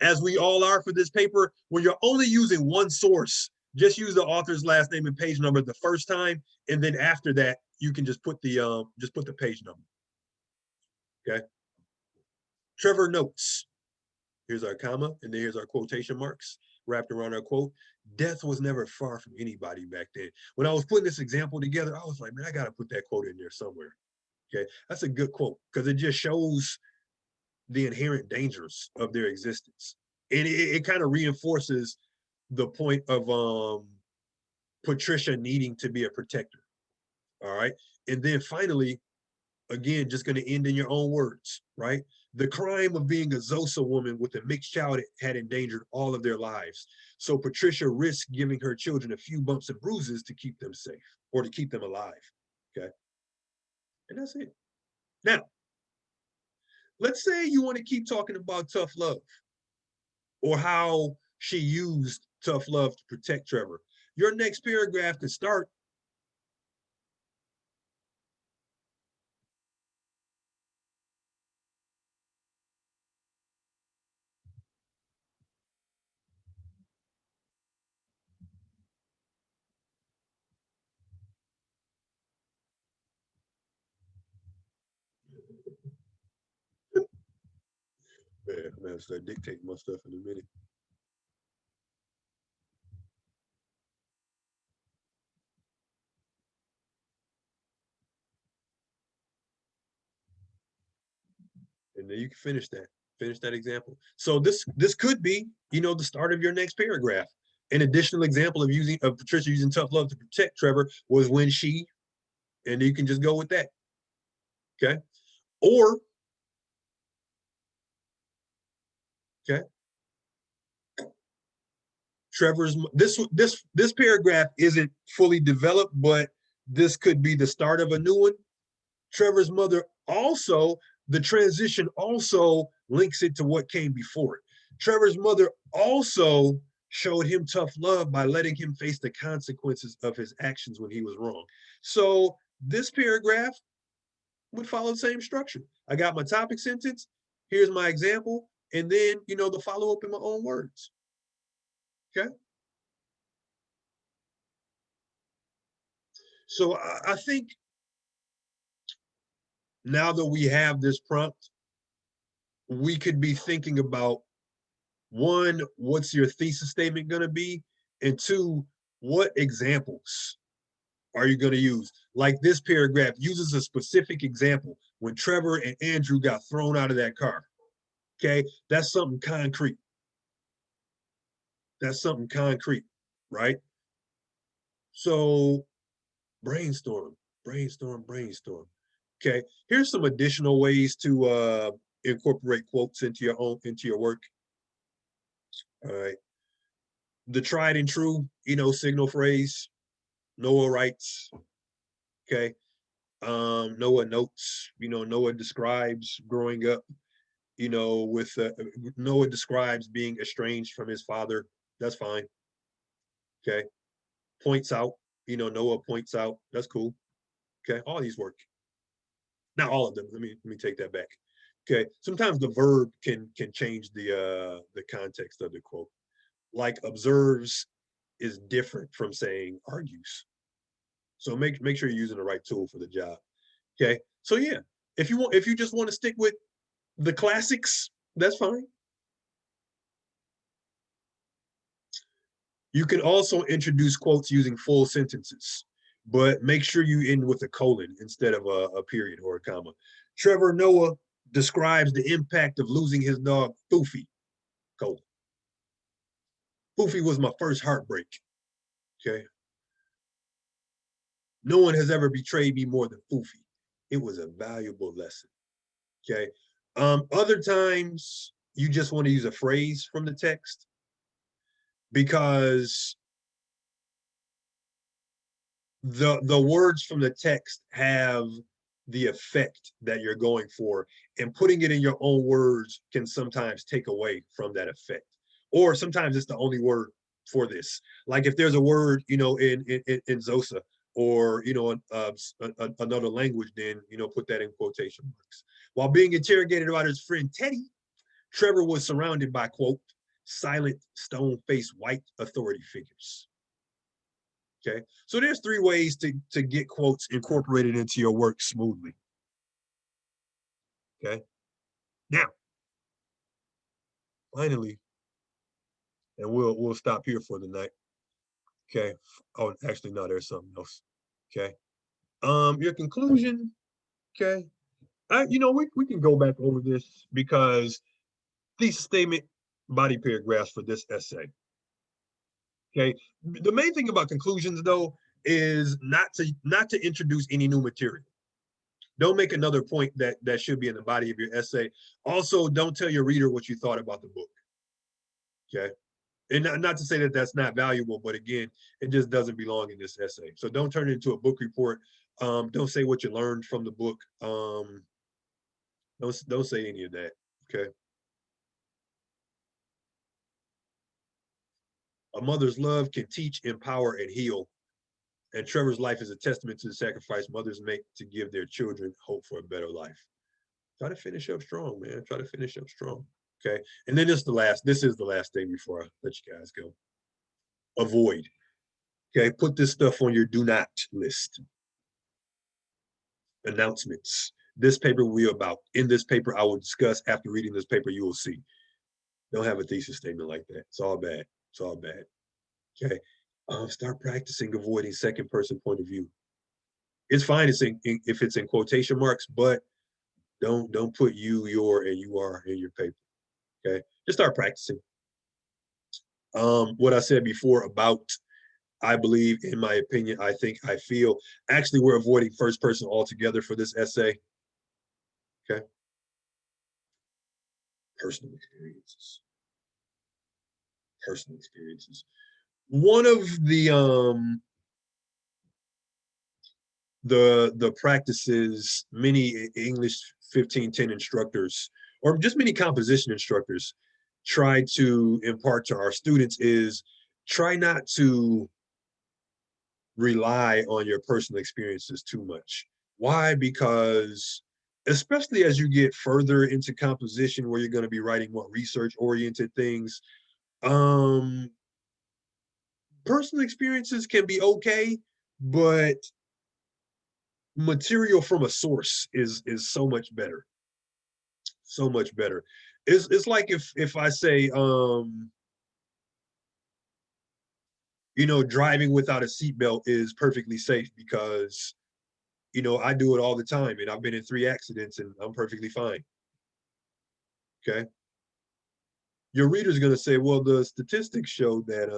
as we all are for this paper, when you're only using one source, just use the author's last name and page number the first time, and then after that, you can just put the page number. Okay. Trevor notes. Here's our comma, and then here's our quotation marks wrapped around our quote. Death was never far from anybody back then. When I was putting this example together, I was like, man, I got to put that quote in there somewhere. Okay. That's a good quote because it just shows the inherent dangers of their existence. And it kind of reinforces the point of Patricia needing to be a protector. All right. And then finally, again, just going to end in your own words, right? The crime of being a Zosa woman with a mixed child had endangered all of their lives. So Patricia risked giving her children a few bumps and bruises to keep them safe or to keep them alive. Okay. And that's it. Now, let's say you want to keep talking about tough love or how she used tough love to protect Trevor. Your next paragraph could start. Yeah, I'm gonna have to start dictating my stuff in a minute. And then you can finish that example. So this could be, the start of your next paragraph. An additional example of Patricia using tough love to protect Trevor was when she, and you can just go with that. Okay. Or, okay, Trevor's this paragraph isn't fully developed, but this could be the start of a new one. Trevor's mother also, the transition also links it to what came before it. Trevor's mother also showed him tough love by letting him face the consequences of his actions when he was wrong. So this paragraph would follow the same structure. I got my topic sentence, here's my example, and then, the follow up in my own words. Okay. So I think now that we have this prompt, we could be thinking about, one, what's your thesis statement going to be? And two, what examples are you going to use? Like this paragraph uses a specific example when Trevor and Andrew got thrown out of that car. Okay. That's something concrete. That's something concrete, right? So brainstorm, brainstorm, brainstorm. Okay. Here's some additional ways to incorporate quotes into your work. All right. The tried and true, signal phrase. Noah writes, okay. Noah notes, Noah describes growing up, with Noah describes being estranged from his father. That's fine. Okay. Points out, Noah points out. That's cool. Okay. All these work. Not all of them. Let me take that back. Okay. Sometimes the verb can change the context of the quote. Like observes is different from saying argues. So make sure you're using the right tool for the job. Okay. So yeah, if you just want to stick with the classics, that's fine. You can also introduce quotes using full sentences, but make sure you end with a colon instead of a period or a comma. Trevor Noah describes the impact of losing his dog, Foofy, colon. Foofy was my first heartbreak. Okay. No one has ever betrayed me more than Foofy. It was a valuable lesson. Okay. Other times you just want to use a phrase from the text because the words from the text have the effect that you're going for, and putting it in your own words can sometimes take away from that effect, or sometimes it's the only word for this. Like if there's a word, in Zosa, or another language, then put that in quotation marks. While being interrogated about his friend Teddy, Trevor was surrounded by, quote, silent, stone-faced white authority figures. Okay. So there's three ways to get quotes incorporated into your work smoothly. Okay. Now, finally, and we'll stop here for the night. Okay. Oh, actually, no, there's something else. Okay. Your conclusion. Okay. We can go back over this because thesis statement, body paragraphs for this essay. Okay. The main thing about conclusions, though, is not to introduce any new material. Don't make another point that should be in the body of your essay. Also, don't tell your reader what you thought about the book. Okay. And not to say that that's not valuable, but again, it just doesn't belong in this essay. So don't turn it into a book report. Don't say what you learned from the book. Don't say any of that. Okay. A mother's love can teach, empower, and heal. And Trevor's life is a testament to the sacrifice mothers make to give their children hope for a better life. Try to finish up strong, man. Try to finish up strong. Okay. And then this is the last thing before I let you guys go. Avoid. Okay. Put this stuff on your do not list. Announcements. This paper will be about. In this paper, I will discuss. After reading this paper, you will see. Don't have a thesis statement like that. It's all bad. It's all bad. Okay. Start practicing avoiding second person point of view. It's fine if it's in quotation marks, but don't put you, your, and you are in your paper. Okay. Just start practicing. What I said before about I believe, in my opinion, I think, I feel. Actually, we're avoiding first person altogether for this essay. Okay. Personal experiences. Personal experiences. One of the practices many English 1510 instructors, or just many composition instructors, try to impart to our students is try not to rely on your personal experiences too much. Why? Because especially as you get further into composition where you're going to be writing more research oriented things, um personal experiences can be okay, but material from a source is so much better. So much better. It's like if I say driving without a seatbelt is perfectly safe because I do it all the time and I've been in 3 accidents and I'm perfectly fine. Okay. Your reader's going to say, well, the statistics show that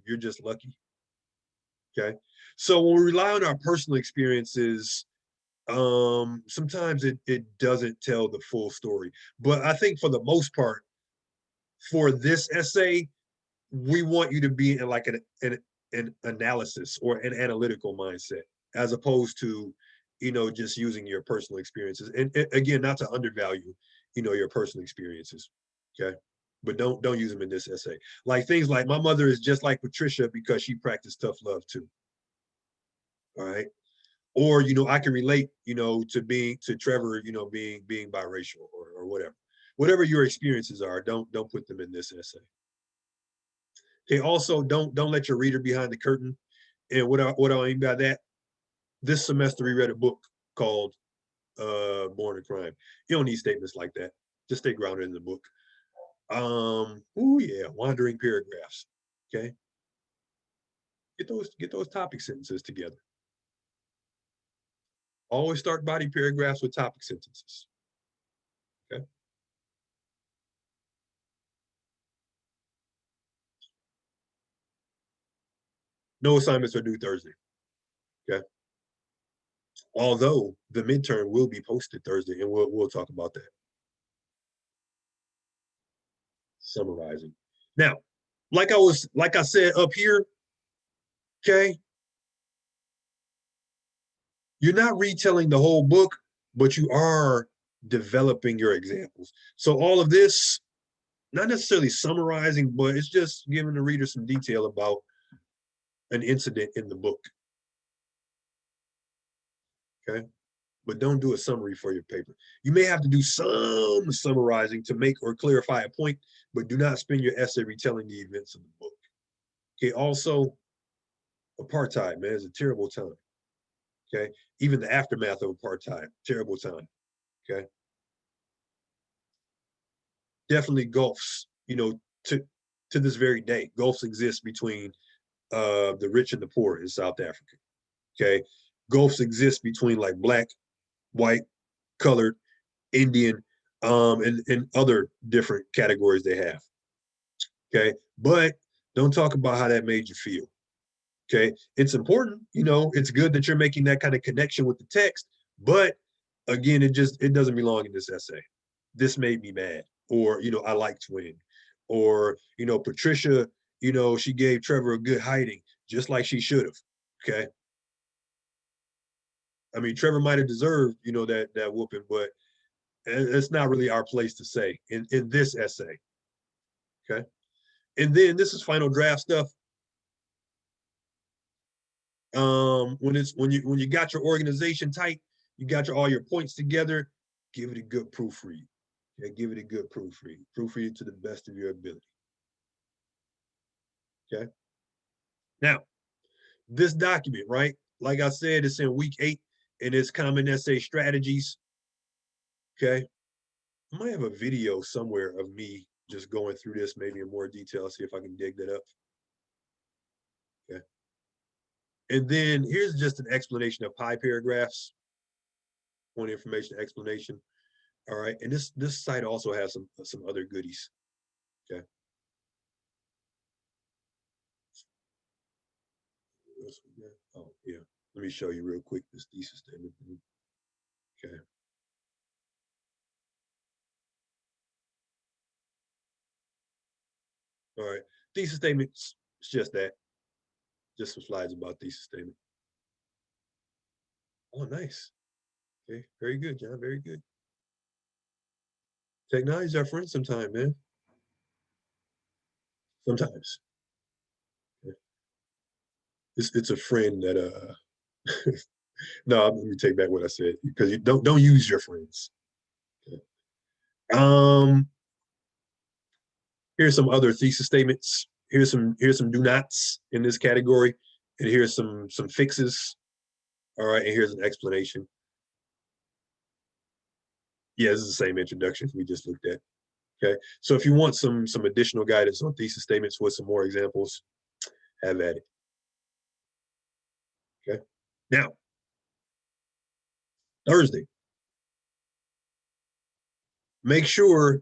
you're just lucky. Okay. So when we rely on our personal experiences, sometimes it doesn't tell the full story. But I think for the most part, for this essay, we want you to be in like an analysis or an analytical mindset, as opposed to just using your personal experiences. And again, not to undervalue your personal experiences. Okay. But don't use them in this essay. Like things like my mother is just like Patricia because she practiced tough love too. All right. Or I can relate to Trevor being biracial or whatever your experiences are. Don't put them in this essay. Okay. Also, don't let your reader behind the curtain. And what I mean by that, this semester we read a book called Born a Crime. You don't need statements like that. Just stay grounded in the book. Oh yeah, wandering paragraphs. Okay. Get those topic sentences together. Always start body paragraphs with topic sentences. Okay. No assignments are due Thursday. Okay. Although the midterm will be posted Thursday, and we'll talk about that. Summarizing. Now, like I said up here, okay, you're not retelling the whole book, but you are developing your examples. So all of this, not necessarily summarizing, but it's just giving the reader some detail about an incident in the book. Okay. But don't do a summary for your paper. You may have to do some summarizing to make or clarify a point, but do not spend your essay retelling the events of the book. Okay. Also, apartheid, man, is a terrible time. Okay. Even the aftermath of apartheid, terrible time. Okay. Definitely gulfs, to this very day, gulfs exist between the rich and the poor in South Africa. Okay. Gulfs exist between like black, white, colored, Indian, and other different categories they have. Okay. But don't talk about how that made you feel. Okay. It's important, it's good that you're making that kind of connection with the text, but again, it doesn't belong in this essay. This made me mad, or I like twin, or Patricia, she gave Trevor a good hiding, just like she should have. Okay. I mean, Trevor might have deserved, that whooping, but it's not really our place to say in this essay. Okay. And then this is final draft stuff. When you got your organization tight, you got all your points together, give it a good proofread. Yeah, give it a good proofread. Proofread it to the best of your ability. Okay. Now, this document, right? Like I said, it's in week 8 and it's common essay strategies. Okay. I might have a video somewhere of me just going through this maybe in more detail, see if I can dig that up. Okay. And then here's just an explanation of pi paragraphs, point information explanation. All right. And this site also has some other goodies. Okay. Oh, yeah. Let me show you real quick this thesis statement. Okay. All right. Thesis statements, it's just that. Just some slides about thesis statement. Oh, nice. Okay. Very good, John. Very good. Technology's our friend sometime, man. Sometimes. Okay. It's a friend that no, let me take back what I said because you don't use your friends. Okay. Um, here's some other thesis statements. Here's some do nots in this category, and here's some fixes. All right, and here's an explanation. Yeah, this is the same introduction we just looked at. Okay, so if you want some additional guidance on thesis statements with some more examples, have at it. Okay, now Thursday, make sure